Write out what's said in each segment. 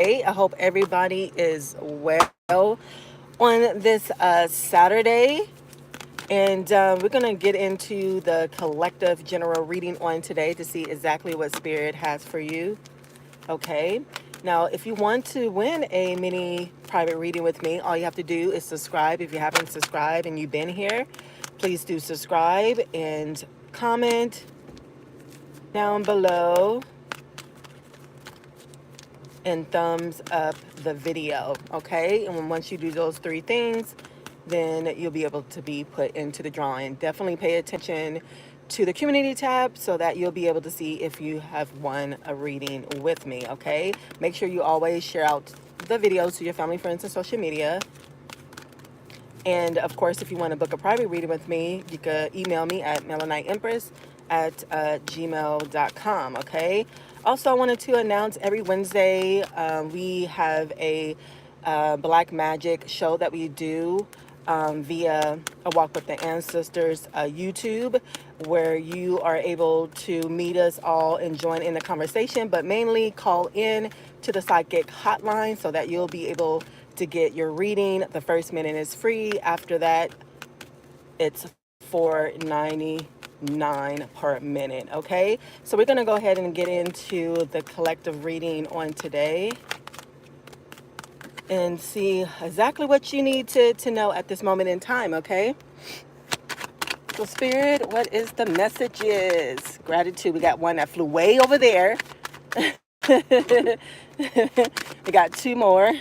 I hope everybody is well on this Saturday. And we're going to get into the collective general reading on today to see exactly what Spirit has for you. Okay. Now, if you want to win a mini private reading with me, all you have to do is subscribe. If you haven't subscribed and you've been here, please do subscribe and comment down below and thumbs up the video, okay? And once you do those three things, then you'll be able to be put into the drawing. Definitely pay attention to the community tab so that you'll be able to see if you have won a reading with me, okay? Make sure you always share out the videos to your family, friends, and social media. And of course, if you want to book a private reading with me, you can email me at melanitempress@gmail.com, okay? Also, I wanted to announce every Wednesday we have a Black Magic show that we do via A Walk with the Ancestors YouTube, where you are able to meet us all and join in the conversation, but mainly call in to the Psychic Hotline so that you'll be able to get your reading. The first minute is free. After that, it's $4.99 per minute. Okay, so we're going to go ahead and get into the collective reading on today and see exactly what you need to know at this moment in time. Okay, so Spirit, what is the messages? Gratitude. We got one that flew way over there. We got two more.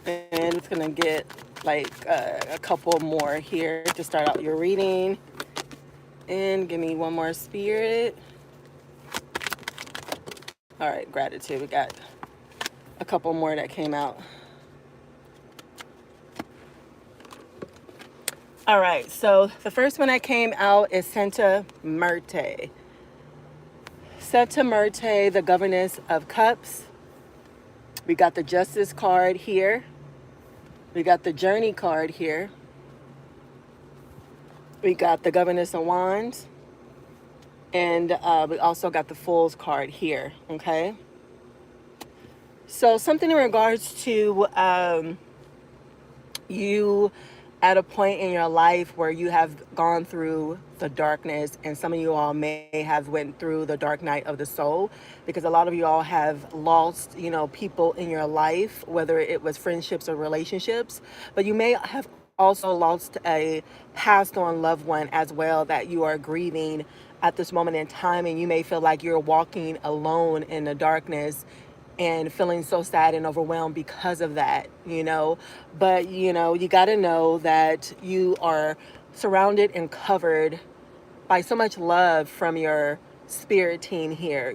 And it's gonna get like a couple more here to start out your reading. And give me one more, Spirit. All right, gratitude. We got a couple more that came out. All right, so the first one that came out is Santa Muerte. Santa Muerte, the Governess of Cups. We got the Justice card here. We got the Journey card here. We got the Governess of Wands. And we also got the Fool's card here, okay? So something in regards to you at a point in your life where you have gone through the darkness, and some of you all may have went through the dark night of the soul, because a lot of you all have lost, people in your life, whether it was friendships or relationships, but you may have also lost a passed on loved one as well that you are grieving at this moment in time, and you may feel like you're walking alone in the darkness and feeling so sad and overwhelmed because of that. But, you got to know that you are surrounded and covered by so much love from your spirit team here.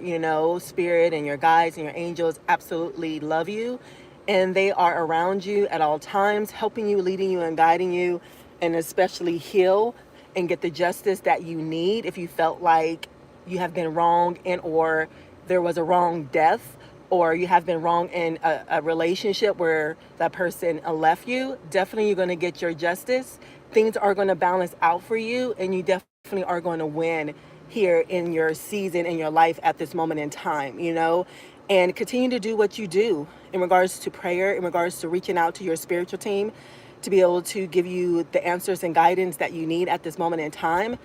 Spirit and your guides and your angels absolutely love you. And they are around you at all times, helping you, leading you, and guiding you, and especially heal and get the justice that you need if you felt like you have been wrong or there was a wrong death, or you have been wrong in a relationship where that person left you. Definitely you're going to get your justice. Things are going to balance out for you, and you definitely are going to win here in your season, in your life at this moment in time, and continue to do what you do in regards to prayer, in regards to reaching out to your spiritual team to be able to give you the answers and guidance that you need at this moment in time.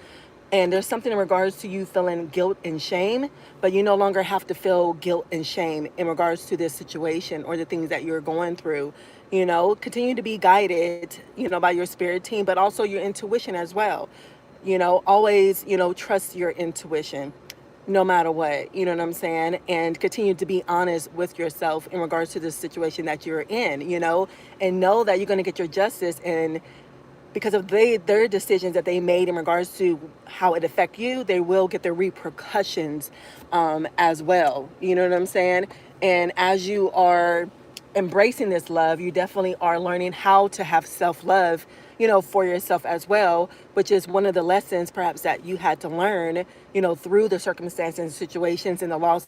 And there's something in regards to you feeling guilt and shame, but you no longer have to feel guilt and shame in regards to this situation or the things that you're going through. Continue to be guided, by your spirit team, but also your intuition as well. Always, trust your intuition no matter what, you know what I'm saying? And continue to be honest with yourself in regards to the situation that you're in, and know that you're going to get your justice, and because of their decisions that they made in regards to how it affect you, they will get the repercussions as well. You know what I'm saying? And as you are embracing this love, you definitely are learning how to have self-love, for yourself as well, which is one of the lessons perhaps that you had to learn, through the circumstances and situations and the losses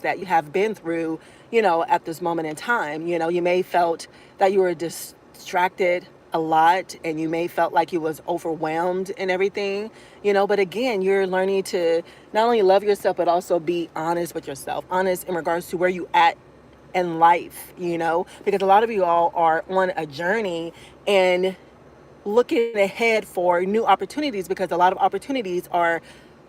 that you have been through, at this moment in time. You may felt that you were distracted a lot, and you may felt like you was overwhelmed and everything, but again, you're learning to not only love yourself but also be honest with yourself, honest in regards to where you at in life, because a lot of you all are on a journey and looking ahead for new opportunities, because a lot of opportunities are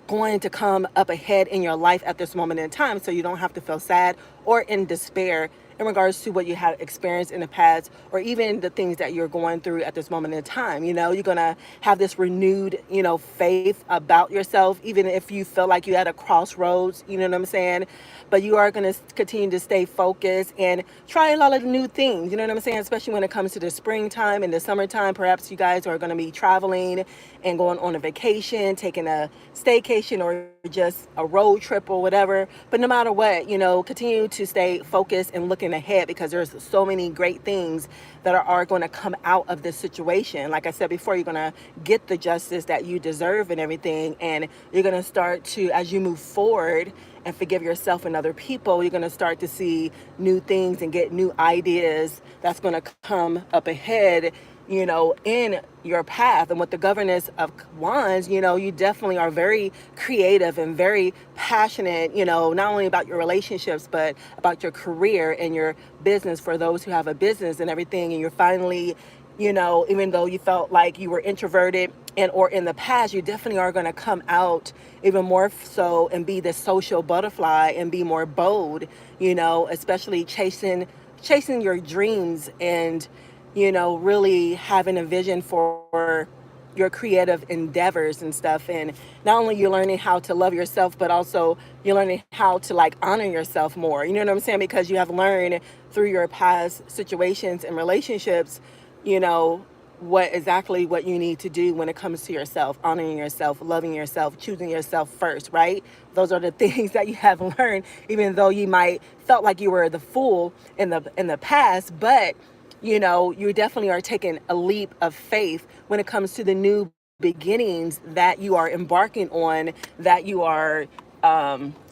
going to come up ahead in your life at this moment in time, so you don't have to feel sad or in despair in regards to what you have experienced in the past, or even the things that you're going through at this moment in time. You're going to have this renewed, faith about yourself, even if you feel like you're at a crossroads, you know what I'm saying? But you are going to continue to stay focused and try a lot of new things, you know what I'm saying? Especially when it comes to the springtime and the summertime. Perhaps you guys are going to be traveling and going on a vacation, taking a staycation, or just a road trip or whatever. But no matter what, continue to stay focused and looking ahead, because there's so many great things that are going to come out of this situation. Like I said before, you're going to get the justice that you deserve and everything. And you're going to start to, as you move forward and forgive yourself and other people, you're going to start to see new things and get new ideas that's going to come up ahead, in your path. And with the governess of wands, you definitely are very creative and very passionate, not only about your relationships, but about your career and your business, for those who have a business and everything. And you're finally, even though you felt like you were introverted or in the past, you definitely are going to come out even more so and be the social butterfly and be more bold, especially chasing your dreams, and really having a vision for your creative endeavors and stuff. And not only you're learning how to love yourself, but also you're learning how to honor yourself more. You know what I'm saying? Because you have learned through your past situations and relationships, what you need to do when it comes to yourself, honoring yourself, loving yourself, choosing yourself first, right? Those are the things that you have learned, even though you might felt like you were the fool in the past. But you definitely are taking a leap of faith when it comes to the new beginnings that you are embarking on, that you are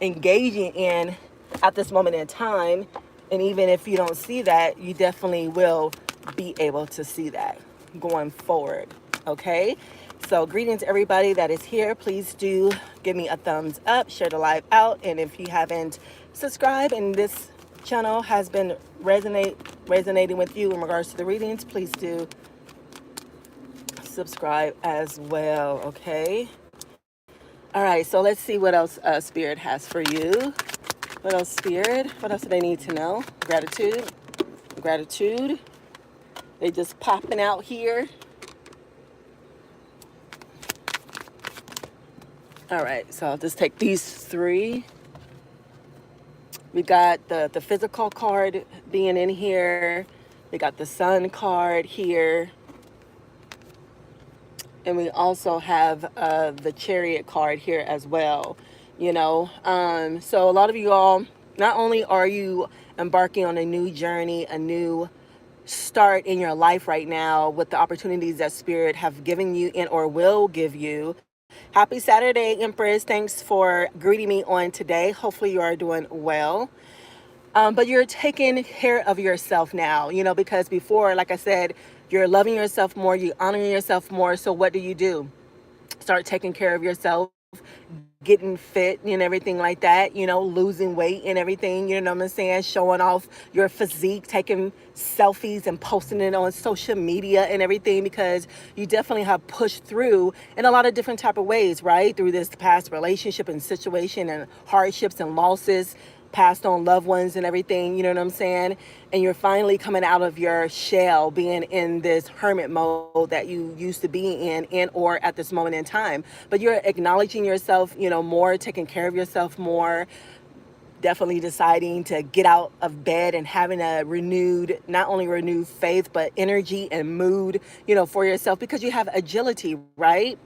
engaging in at this moment in time. And even if you don't see that, you definitely will be able to see that going forward. Okay? So greetings, everybody that is here. Please do give me a thumbs up, share the live out. And if you haven't subscribed and this channel has been resonating with you in regards to the readings, please do subscribe as well. Okay. All right. So let's see what else Spirit has for you. What else, Spirit? What else do they need to know? Gratitude. They just popping out here. All right. So I'll just take these three. We got the physical card being in here. We got the Sun card here. And we also have the Chariot card here as well. So a lot of you all, not only are you embarking on a new journey, a new start in your life right now with the opportunities that Spirit have given you and or will give you. Happy Saturday, Empress. Thanks for greeting me on today. Hopefully you are doing well. But you're taking care of yourself now, because before, like I said, you're loving yourself more, you're honoring yourself more. So what do? Start taking care of yourself, getting fit and everything like that, losing weight and everything, you know what I'm saying? Showing off your physique, taking selfies and posting it on social media and everything, because you definitely have pushed through in a lot of different type of ways, right? Through this past relationship and situation and hardships and losses, passed on loved ones and everything, you know what I'm saying? And you're finally coming out of your shell, being in this hermit mode that you used to be in or at this moment in time. But you're acknowledging yourself, more, taking care of yourself more, definitely deciding to get out of bed and having a not only renewed faith, but energy and mood, for yourself, because you have agility, right?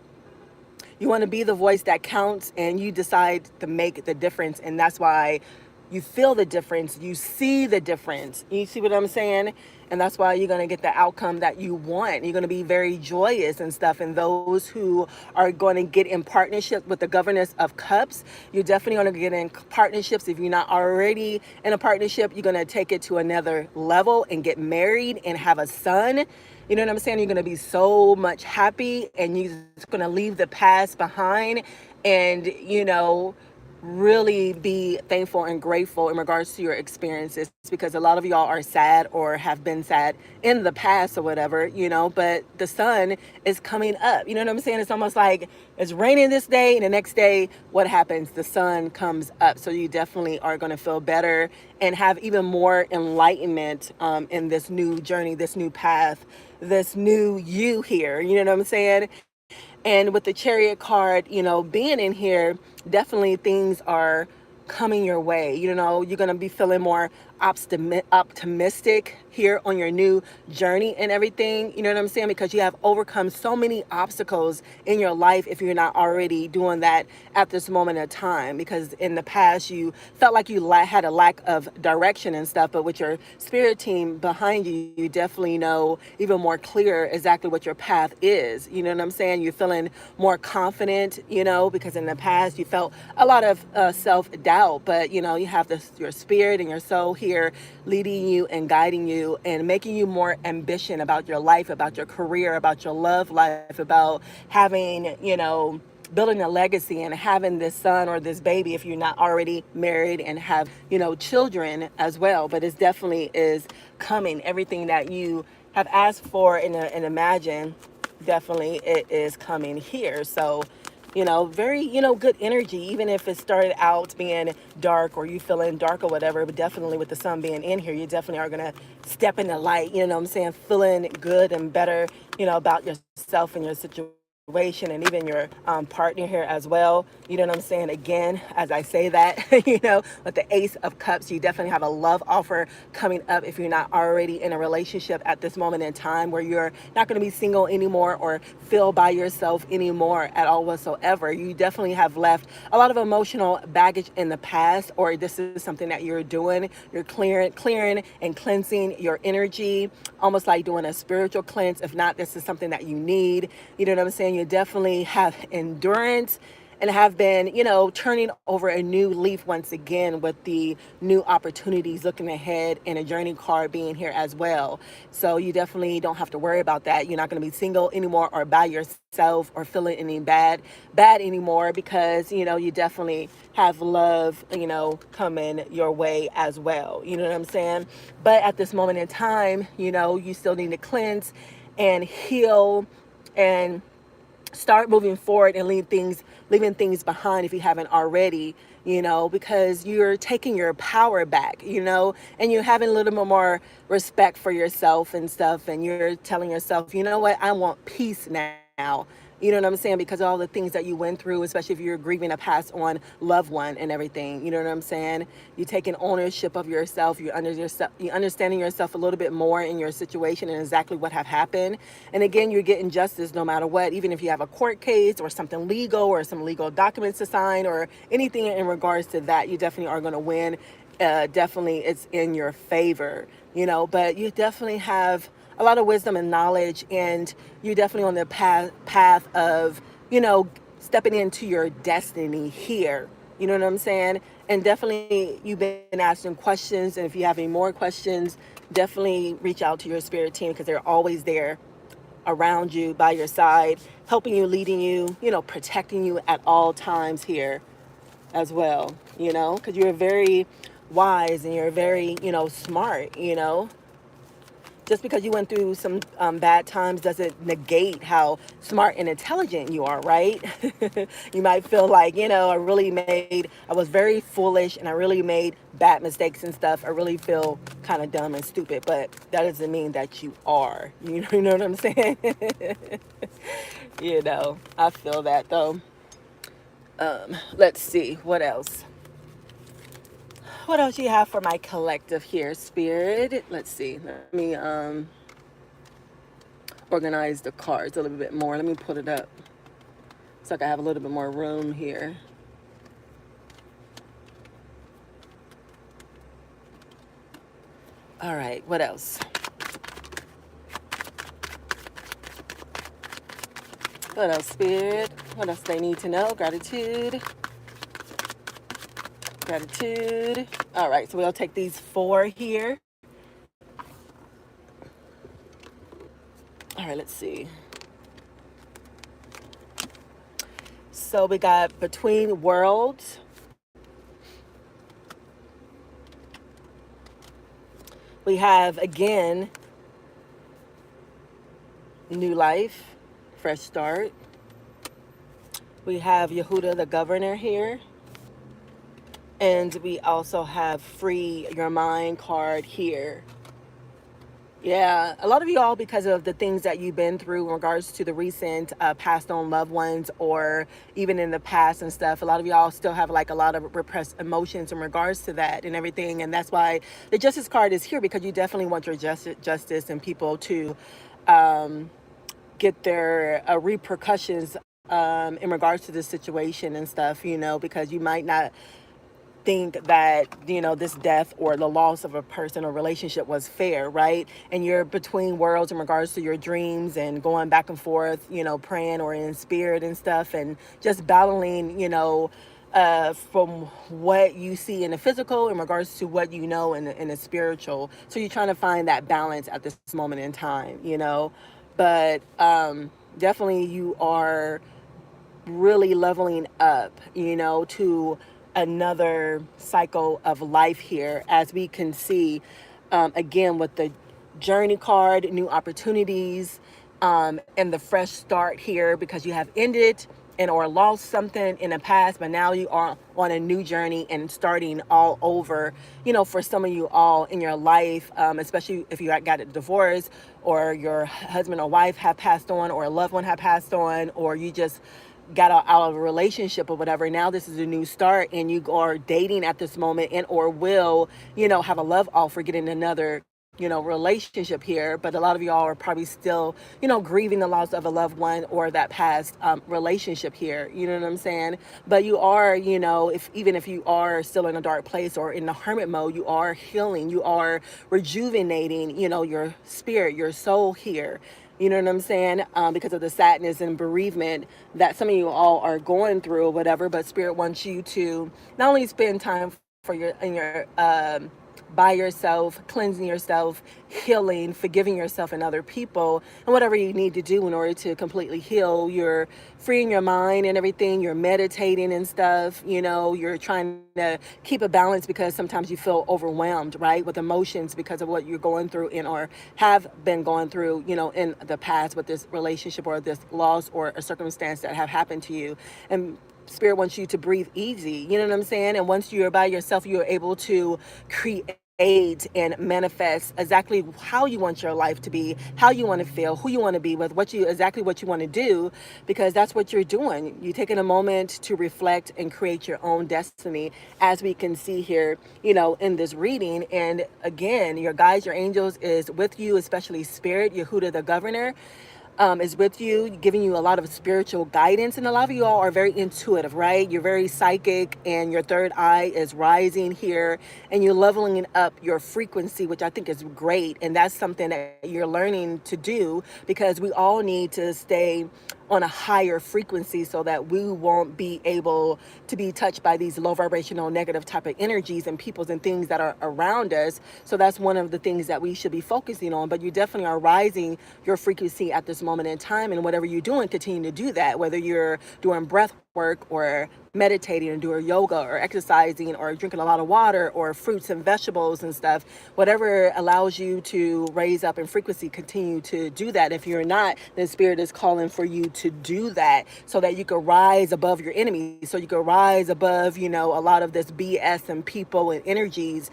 You want to be the voice that counts, and you decide to make the difference. And that's why you feel the difference. You see the difference. You see what I'm saying? And that's why you're going to get the outcome that you want. You're going to be very joyous and stuff. And those who are going to get in partnership with the Governess of Cups, you're definitely going to get in partnerships. If you're not already in a partnership, you're going to take it to another level and get married and have a son. You know what I'm saying? You're going to be so much happy, and you're just going to leave the past behind, and, really be thankful and grateful in regards to your experiences, because a lot of y'all are sad or have been sad in the past or whatever, but the sun is coming up. You know what I'm saying? It's almost like it's raining this day, and the next day, what happens? The sun comes up. So you definitely are going to feel better and have even more enlightenment in this new journey, this new path, this new you here. You know what I'm saying? And with the chariot card, being in here, definitely things are coming your way. You're going to be feeling more optimistic here on your new journey and everything. You know what I'm saying? Because you have overcome so many obstacles in your life if you're not already doing that at this moment of time. Because in the past, you felt like you had a lack of direction and stuff. But with your spirit team behind you, you definitely know even more clear exactly what your path is. You know what I'm saying? You're feeling more confident, because in the past you felt a lot of self-doubt. But, you have your spirit and your soul here leading you and guiding you and making you more ambition about your life, about your career, about your love life, about having, building a legacy and having this son or this baby if you're not already married, and have, children as well. But it definitely is coming. Everything that you have asked for and imagined, definitely it is coming here. So, very, good energy, even if it started out being dark or you feeling dark or whatever, but definitely with the sun being in here, you definitely are going to step in the light, you know what I'm saying? Feeling good and better, about yourself and your situation, and even your partner here as well. You know what I'm saying? Again, as I say that, with the Ace of Cups, you definitely have a love offer coming up if you're not already in a relationship at this moment in time, where you're not going to be single anymore or feel by yourself anymore at all whatsoever. You definitely have left a lot of emotional baggage in the past, or this is something that you're doing. You're clearing and cleansing your energy, almost like doing a spiritual cleanse. If not, this is something that you need. You know what I'm saying? You definitely have endurance and have been, turning over a new leaf once again, with the new opportunities looking ahead, and a journey card being here as well. So you definitely don't have to worry about that. You're not going to be single anymore or by yourself or feeling any bad anymore, because, you definitely have love, coming your way as well. You know what I'm saying? But at this moment in time, you still need to cleanse and heal and start moving forward and leaving things behind if you haven't already, because you're taking your power back, and you're having a little bit more respect for yourself and stuff, and you're telling yourself, you know what, I want peace now. You know what I'm saying? Because of all the things that you went through, especially if you're grieving a passed on loved one and everything. You know what I'm saying? You're taking ownership of yourself. You're understanding yourself a little bit more in your situation and exactly what have happened. And again, you're getting justice no matter what. Even if you have a court case or something legal or some legal documents to sign or anything in regards to that, you definitely are going to win. Definitely it's in your favor, but you definitely have a lot of wisdom and knowledge, and you're definitely on the path of, stepping into your destiny here. You know what I'm saying? And definitely you've been asking questions, and if you have any more questions, definitely reach out to your spirit team, because they're always there around you, by your side, helping you, leading you, protecting you at all times here as well, because you're very wise and you're very, smart. Just because you went through some bad times doesn't negate how smart and intelligent you are, right? You might feel like, I was very foolish and I really made bad mistakes and stuff. I really feel kind of dumb and stupid, but that doesn't mean that you are. You know what I'm saying? I feel that though. Let's see, what else? What else you have for my collective here, Spirit? Let's see. Let me organize the cards a little bit more. Let me put it up. It's like I have a little bit more room here. All right, what else? What else, Spirit? What else they need to know? Gratitude. Gratitude. All right, so we'll take these 4 here. All right, let's see. So we got between worlds. We have again new life, fresh start. We have Yehuda the governor here. And we also have free your mind card here. Yeah, a lot of y'all, because of the things that you've been through in regards to the recent passed on loved ones, or even in the past and stuff, a lot of y'all still have like a lot of repressed emotions in regards to that and everything. And that's why the justice card is here, because you definitely want your justice and people to um, get their repercussions in regards to this situation and stuff, because you might not think that this death or the loss of a person or relationship was fair, right? And you're between worlds in regards to your dreams and going back and forth, praying or in spirit and stuff, and just battling, from what you see in the physical in regards to what in the spiritual. So you're trying to find that balance at this moment in time, but definitely you are really leveling up, to another cycle of life here, as we can see, again, with the journey card, new opportunities, and the fresh start here, because you have ended and or lost something in the past, but now you are on a new journey and starting all over, for some of you all in your life, especially if you got a divorce, or your husband or wife have passed on, or a loved one have passed on, or you just got out of a relationship or whatever. Now this is a new start, and you are dating at this moment, and or will have a love offer, getting another relationship here. But a lot of y'all are probably still grieving the loss of a loved one or that past relationship here, you know what I'm saying? But you are, if even if you are still in a dark place or in the hermit mode, you are healing, you are rejuvenating, your spirit, your soul here. You know what I'm saying? Because of the sadness and bereavement that some of you all are going through or whatever. But Spirit wants you to not only spend time for your by yourself, cleansing yourself, healing, forgiving yourself and other people, and whatever you need to do in order to completely heal. You're freeing your mind and everything. You're meditating and stuff. You're trying to keep a balance, because sometimes you feel overwhelmed, right, with emotions because of what you're going through or have been going through, in the past with this relationship or this loss or a circumstance that have happened to you. And Spirit wants you to breathe easy, you know what I'm saying? And once you're by yourself, you're able to create and manifest exactly how you want your life to be, how you want to feel, who you want to be with, exactly what you want to do, because that's what you're doing. You're taking a moment to reflect and create your own destiny, as we can see here, in this reading. And again, your guides, your angels is with you, especially Spirit, Yehuda the governor, is with you, giving you a lot of spiritual guidance. And a lot of you all are very intuitive, right? You're very psychic, and your third eye is rising here, and you're leveling up your frequency, which I think is great. And that's something that you're learning to do, because we all need to stay on a higher frequency so that we won't be able to be touched by these low vibrational negative type of energies and peoples and things that are around us. So that's one of the things that we should be focusing on. But you definitely are rising your frequency at this moment in time, and whatever you're doing, continue to do that, whether you're doing breath work or meditating and doing yoga or exercising or drinking a lot of water or fruits and vegetables and stuff. Whatever allows you to raise up in frequency, continue to do that. If you're not, then Spirit is calling for you to do that, so that you can rise above your enemies, so you can rise above a lot of this BS and people and energies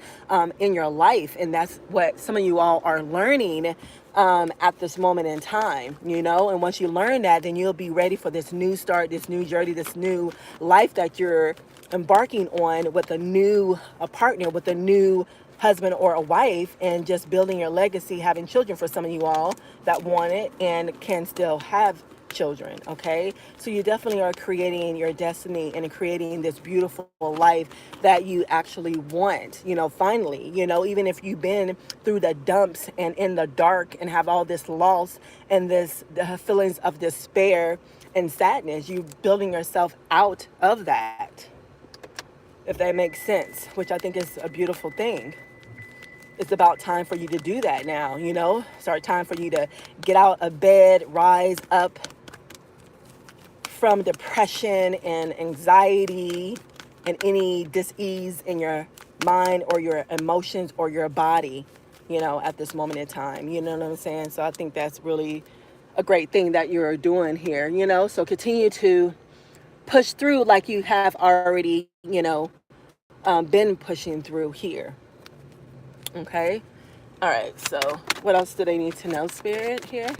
in your life. And that's what some of you all are learning at this moment in time, and once you learn that, then you'll be ready for this new start, this new journey, this new life that you're embarking on with a partner, with a new husband or a wife, and just building your legacy, having children for some of you all that want it and can still have children. Okay, so you definitely are creating your destiny and creating this beautiful life that you actually want, finally, even if you've been through the dumps and in the dark and have all this loss and the feelings of despair and sadness, you building yourself out of that, if that makes sense, which I think is a beautiful thing. it's about time for you to do that now, start time for you to get out of bed, rise up from depression and anxiety and any dis-ease in your mind or your emotions or your body, at this moment in time. You know what I'm saying? So I think that's really a great thing that you're doing here, so continue to push through like you have already, been pushing through here. Okay. All right. So what else do they need to know, Spirit, here?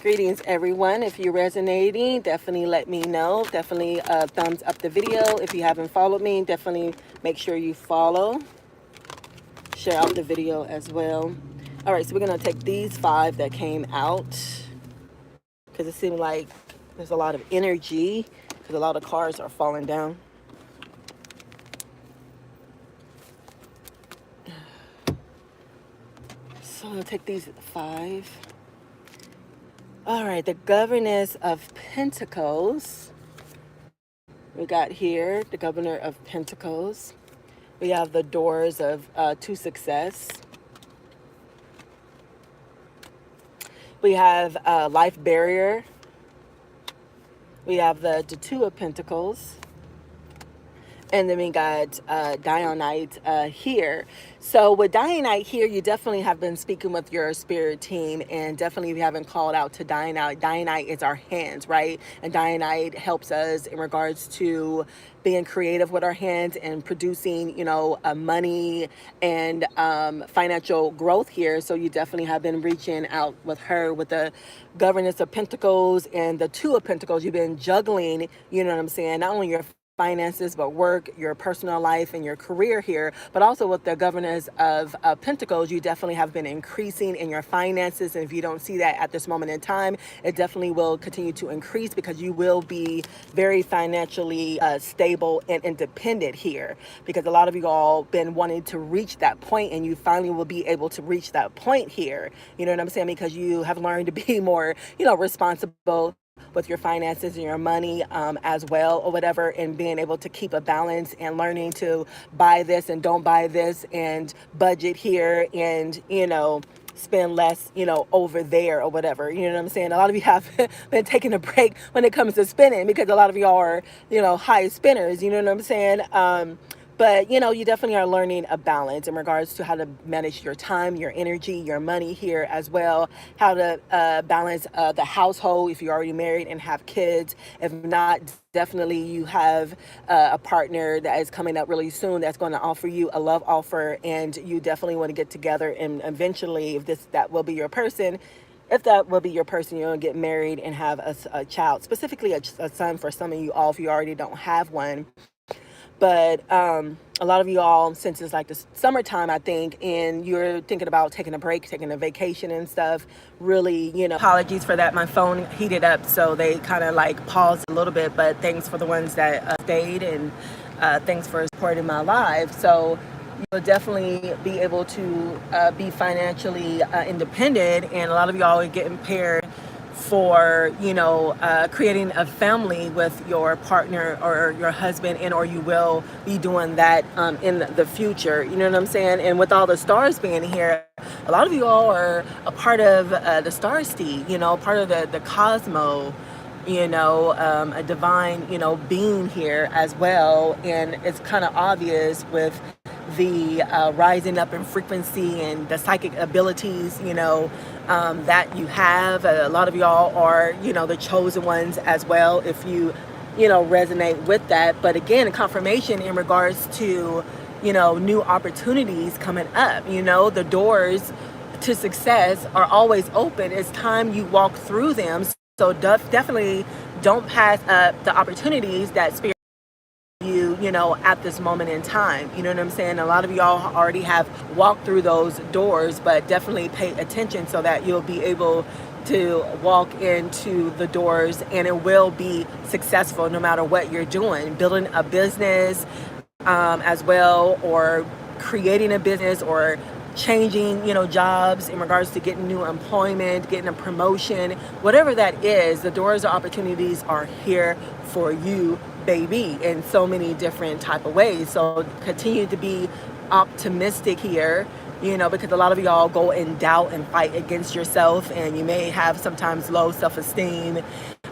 Greetings, everyone. If you're resonating, definitely let me know. Definitely thumbs up the video. If you haven't followed me, definitely make sure you follow. Share out the video as well. All right, so we're going to take these 5 that came out because it seemed like there's a lot of energy because a lot of cars are falling down. So we'll take these 5. All right, the Governess of Pentacles. We got here the Governor of Pentacles. We have the Doors of to Success. We have Life Barrier. We have the Two of Pentacles. And then we got Dionyte here. So with Dionyte here, you definitely have been speaking with your spirit team, and definitely we haven't called out to Dionyte. Dionyte is our hands, right? And Dionyte helps us in regards to being creative with our hands and producing, money and financial growth here. So you definitely have been reaching out with her with the Governess of Pentacles and the Two of Pentacles. You've been juggling, you know what I'm saying? Not only your finances, but work, your personal life, and your career here, but also with the Governors of Pentacles, you definitely have been increasing in your finances. And if you don't see that at this moment in time, it definitely will continue to increase because you will be very financially stable and independent here, because a lot of you all been wanting to reach that point, and you finally will be able to reach that point here. You know what I'm saying? Because you have learned to be more, responsible with your finances and your money as well, or whatever, and being able to keep a balance and learning to buy this and don't buy this and budget here and, spend less, over there or whatever. You know what I'm saying? A lot of you have been taking a break when it comes to spending because a lot of you are, high spinners. You know what I'm saying? But, you definitely are learning a balance in regards to how to manage your time, your energy, your money here as well, how to balance the household if you're already married and have kids. If not, definitely you have a partner that is coming up really soon that's going to offer you a love offer, and you definitely want to get together, and eventually, if that will be your person, you'll get married and have a child, specifically a son for some of you all if you already don't have one. But a lot of you all, since it's like the summertime, I think, and you're thinking about taking a break, taking a vacation and stuff, really, apologies for that. My phone heated up, so they kind of like paused a little bit, but thanks for the ones that stayed, and thanks for supporting my live. So you'll definitely be able to be financially independent, and a lot of y'all are getting paired for creating a family with your partner or your husband, and or you will be doing that in the future. You know what I'm saying? And with all the stars being here, a lot of you all are a part of the star seed, part of the cosmo, a divine being here as well. And it's kind of obvious with the rising up in frequency and the psychic abilities, that you have. A lot of y'all are, the chosen ones as well, if you, resonate with that. But again, confirmation in regards to, new opportunities coming up. The doors to success are always open. It's time you walk through them. So definitely don't pass up the opportunities that spirit you at this moment in time. You know what I'm saying? A lot of y'all already have walked through those doors, but definitely pay attention so that you'll be able to walk into the doors, and it will be successful no matter what you're doing, building a business as well, or creating a business, or changing jobs in regards to getting new employment, getting a promotion, whatever that is. The doors of opportunities are here for you baby in so many different type of ways. So continue to be optimistic here, because a lot of y'all go in doubt and fight against yourself, and you may have sometimes low self-esteem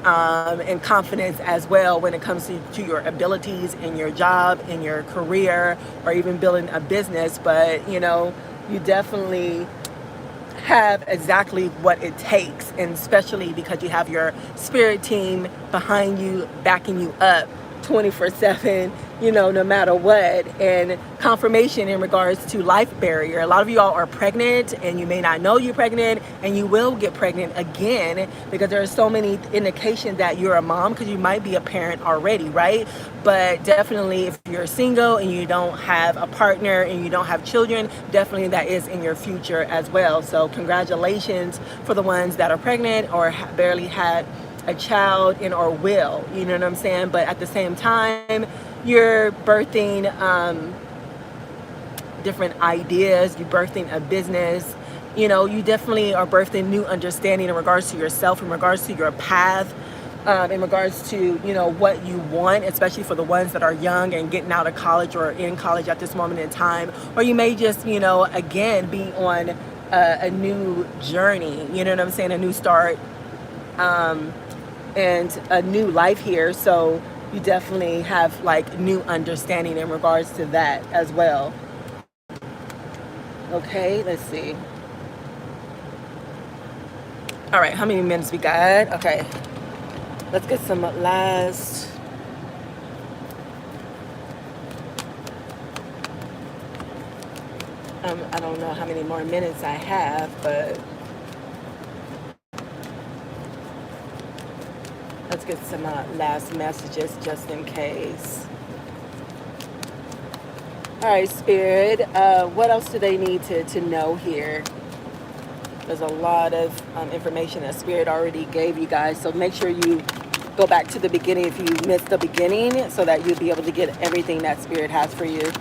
and confidence as well when it comes to your abilities in your job, in your career, or even building a business. But you definitely have exactly what it takes, and especially because you have your spirit team behind you, backing you up 24/7, no matter what. And confirmation in regards to life barrier. A lot of y'all are pregnant and you may not know you're pregnant, and you will get pregnant again because there are so many indications that you're a mom, because you might be a parent already, right? But definitely if you're single and you don't have a partner and you don't have children, definitely that is in your future as well. So congratulations for the ones that are pregnant or barely had a child in or will, you know what I'm saying? But at the same time, you're birthing different ideas, you're birthing a business, you definitely are birthing new understanding in regards to yourself, in regards to your path, in regards to what you want, especially for the ones that are young and getting out of college or in college at this moment in time. Or you may just again be on a new journey, you know what I'm saying, a new start, and a new life here. So you definitely have like new understanding in regards to that as well. Okay, let's see. All right, how many minutes we got? Okay, let's get some last. I don't know how many more minutes I have, but let's get some last messages just in case. All right, Spirit, what else do they need to know here? There's a lot of information that Spirit already gave you guys, so make sure you go back to the beginning if you missed the beginning, so that you'll be able to get everything that Spirit has for you.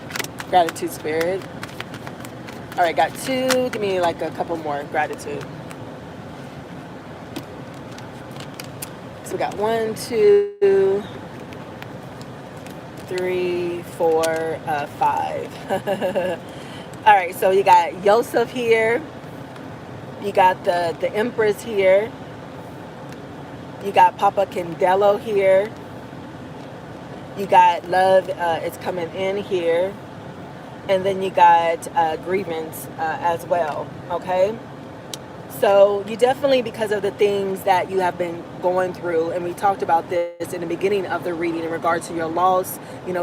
Gratitude, Spirit. All right, got 2. Give me like a couple more. Gratitude. So we got 1, 2, 3, 4, 5. All right, so you got Yosef here. You got the Empress here. You got Papa Candelo here. You got Love is coming in here. And then you got Grievance as well, okay? So you definitely, because of the things that you have been going through, and we talked about this in the beginning of the reading in regards to your loss,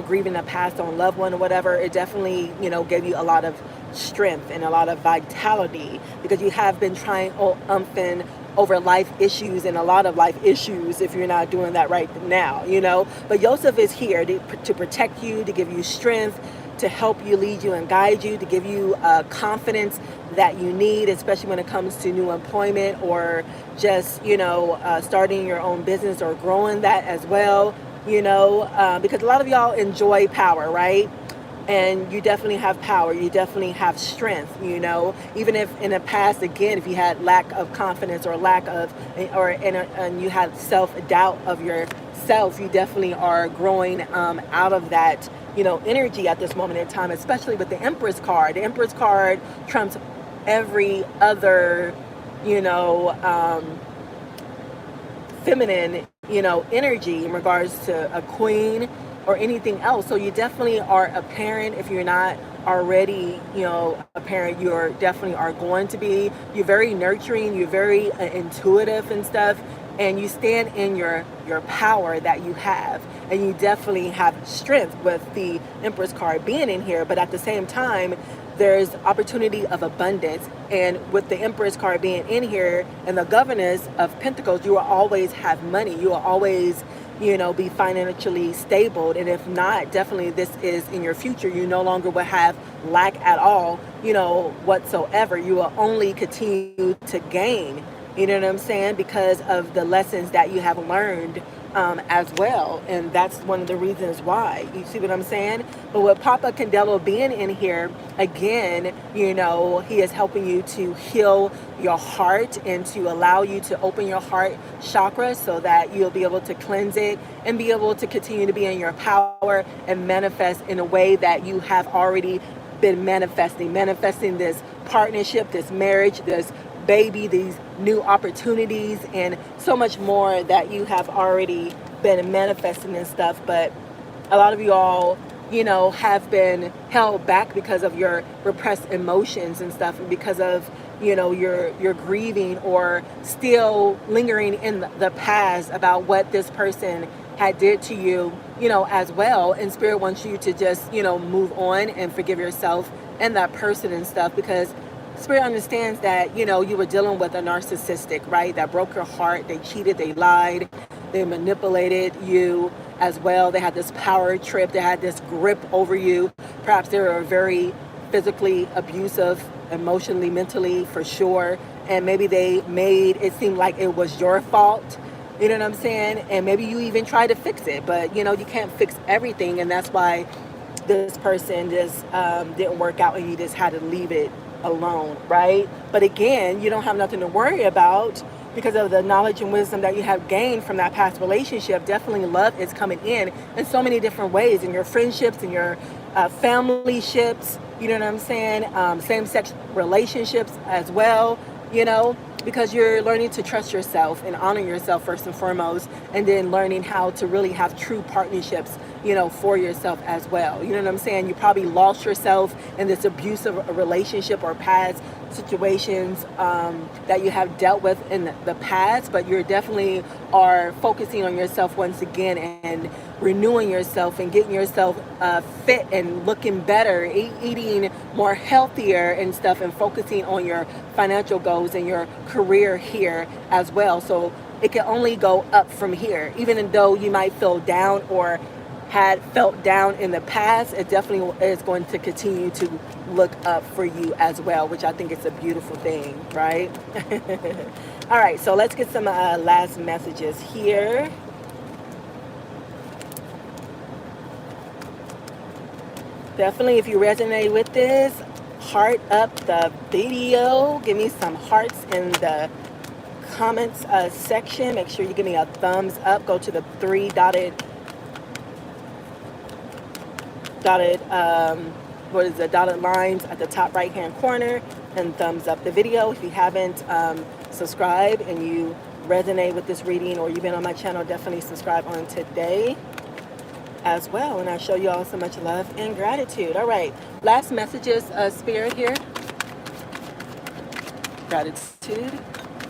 grieving a passed on loved one or whatever, it definitely, gave you a lot of strength and a lot of vitality, because you have been trying over life issues and a lot of life issues if you're not doing that right now, But Yosef is here to protect you, to give you strength, to help you, lead you, and guide you, to give you confidence that you need, especially when it comes to new employment or just, starting your own business or growing that as well, because a lot of y'all enjoy power, right? And you definitely have power. You definitely have strength, even if in the past, again, if you had lack of confidence or and you had self-doubt of yourself, you definitely are growing out of that, energy at this moment in time, especially with the Empress card. The Empress card trumps every other, feminine, energy in regards to a queen or anything else. So you definitely are a parent. If you're not already, a parent, you definitely are going to be. You're very nurturing. You're very intuitive and stuff. And you stand in your power that you have. And you definitely have strength with the Empress card being in here. But at the same time, there's opportunity of abundance. And with the Empress card being in here and the Governess of Pentacles, you will always have money. You will always, be financially stable. And if not, definitely this is in your future. You no longer will have lack at all, whatsoever. You will only continue to gain. You know what I'm saying? Because of the lessons that you have learned as well. And that's one of the reasons why. You see what I'm saying? But with Papa Candelo being in here, again, he is helping you to heal your heart and to allow you to open your heart chakra so that you'll be able to cleanse it and be able to continue to be in your power and manifest in a way that you have already been manifesting this partnership, this marriage, this baby, these new opportunities, and so much more that you have already been manifesting and stuff. But a lot of you all, have been held back because of your repressed emotions and stuff, and because of your grieving or still lingering in the past about what this person had did to you, as well. And Spirit wants you to just move on and forgive yourself and that person and stuff, because Spirit understands that you were dealing with a narcissistic, right, that broke your heart. They cheated, they lied, they manipulated you as well. They had this power trip, they had this grip over you. Perhaps they were very physically abusive, emotionally, mentally, for sure. And maybe they made it seem like it was your fault. You know what I'm saying? And maybe you even try to fix it, but you can't fix everything. And that's why this person just didn't work out and you just had to leave it alone, right? But again, you don't have nothing to worry about because of the knowledge and wisdom that you have gained from that past relationship. Definitely love is coming in so many different ways, in your friendships, in your family ships, you know what I'm saying? Same-sex relationships as well, because you're learning to trust yourself and honor yourself first and foremost, and then learning how to really have true partnerships, for yourself as well. You know what I'm saying? You probably lost yourself in this abusive relationship or past situations that you have dealt with in the past, but you're definitely are focusing on yourself once again and renewing yourself and getting yourself fit and looking better, eating more healthier and stuff, and focusing on your financial goals and your career here as well. So it can only go up from here. Even though you might feel down or had felt down in the past, it definitely is going to continue to look up for you as well, which I think is a beautiful thing, right? All right, so let's get some last messages here. Definitely, if you resonate with this, heart up the video. Give me some hearts in the comments section. Make sure you give me a thumbs up. Go to the three dotted lines at the top right hand corner and thumbs up the video. If you haven't subscribed and you resonate with this reading, or you've been on my channel, definitely subscribe on today as well. And I show you all so much love and gratitude. All right, last messages, Spirit here. Gratitude,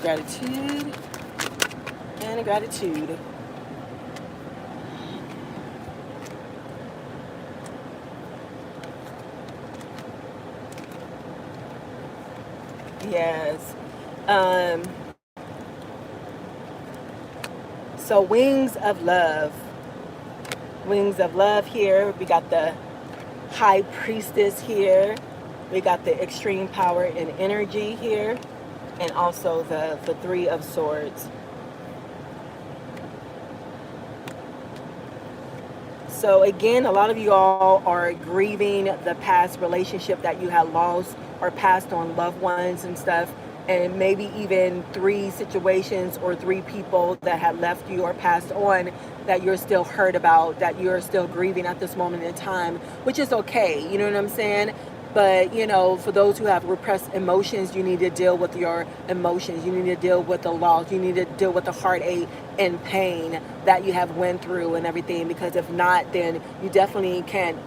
gratitude, and gratitude. Yes. So wings of love. Wings of love here. We got the High Priestess here. We got the extreme power and energy here. And also the Three of Swords. So again, a lot of you all are grieving the past relationship that you had lost or passed on loved ones and stuff. And maybe even 3 situations or 3 people that had left you or passed on that you're still hurt about, that you're still grieving at this moment in time, which is okay. You know what I'm saying? But, for those who have repressed emotions, you need to deal with your emotions. You need to deal with the loss. You need to deal with the heartache and pain that you have went through and everything. Because if not, then you definitely can't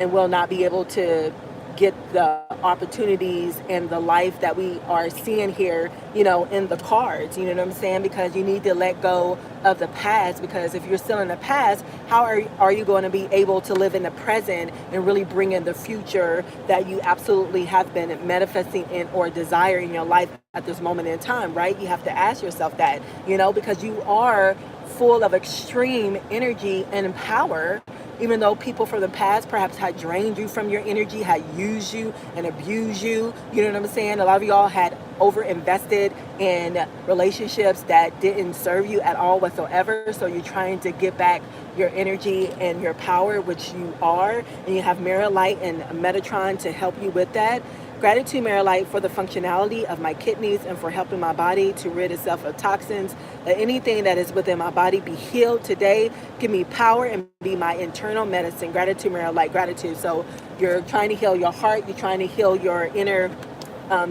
and will not be able to get the opportunities and the life that we are seeing here, in the cards. You know what I'm saying? Because you need to let go of the past, because if you're still in the past, how are you going to be able to live in the present and really bring in the future that you absolutely have been manifesting in or desire in your life at this moment in time, right? You have to ask yourself that, because you are full of extreme energy and power. Even though people from the past perhaps had drained you from your energy, had used you and abused you, you know what I'm saying? A lot of y'all had over invested in relationships that didn't serve you at all whatsoever. So you're trying to get back your energy and your power, which you are, and you have Mirror Light and Metatron to help you with that. Gratitude, Mirror Light, for the functionality of my kidneys and for helping my body to rid itself of toxins. Let anything that is within my body be healed today. Give me power and be my internal medicine. Gratitude, Mirror Light, gratitude. So you're trying to heal your heart. You're trying to heal your inner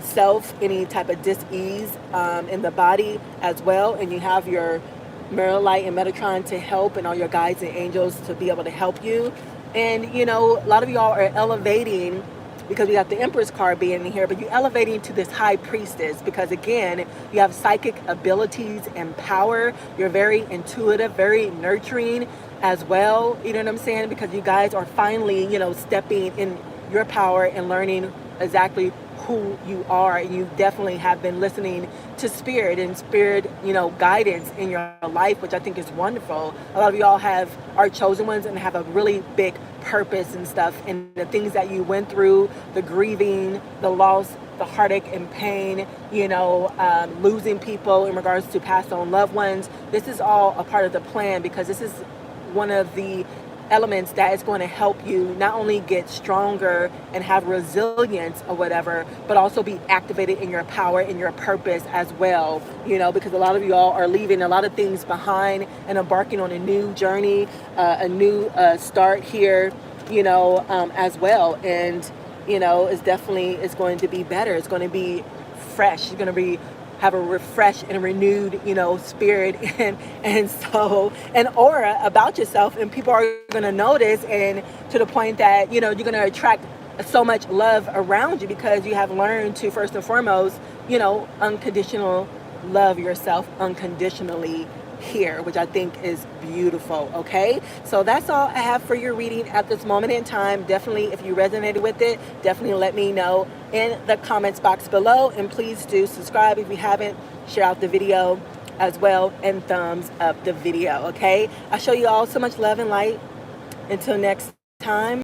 self, any type of dis-ease in the body as well. And you have your Mirror Light and Metatron to help, and all your guides and angels to be able to help you. And, you know, a lot of y'all are elevating, because we got the Empress card being in here, but you're elevating to this High Priestess, because again, you have psychic abilities and power. You're very intuitive, very nurturing as well. You know what I'm saying? Because you guys are finally, you know, stepping in your power and learning exactly who you are, and you definitely have been listening to spirit and spirit, you know, guidance in your life, which I think is wonderful. A lot of y'all are chosen ones and have a really big purpose and stuff, and the things that you went through, the grieving, the loss, the heartache and pain, you know, losing people in regards to passed on loved ones. This is all a part of the plan, because this is one of the elements that is going to help you not only get stronger and have resilience or whatever, but also be activated in your power and your purpose as well, you know, because a lot of y'all are leaving a lot of things behind and embarking on a new journey, a new start here, you know, as well. And, you know, it's going to be better. It's going to be fresh. You're going to have a refreshed and renewed, you know, spirit and soul and aura about yourself, and people are going to notice, and to the point that, you know, you're going to attract so much love around you, because you have learned to, first and foremost, you know, unconditional love yourself unconditionally here, which I think is beautiful. Okay, so that's all I have for your reading at this moment in time. Definitely, if you resonated with it, definitely let me know in the comments box below, and please do subscribe if you haven't. Share out the video as well, and thumbs up the video. Okay, I show you all so much love and light. Until next time.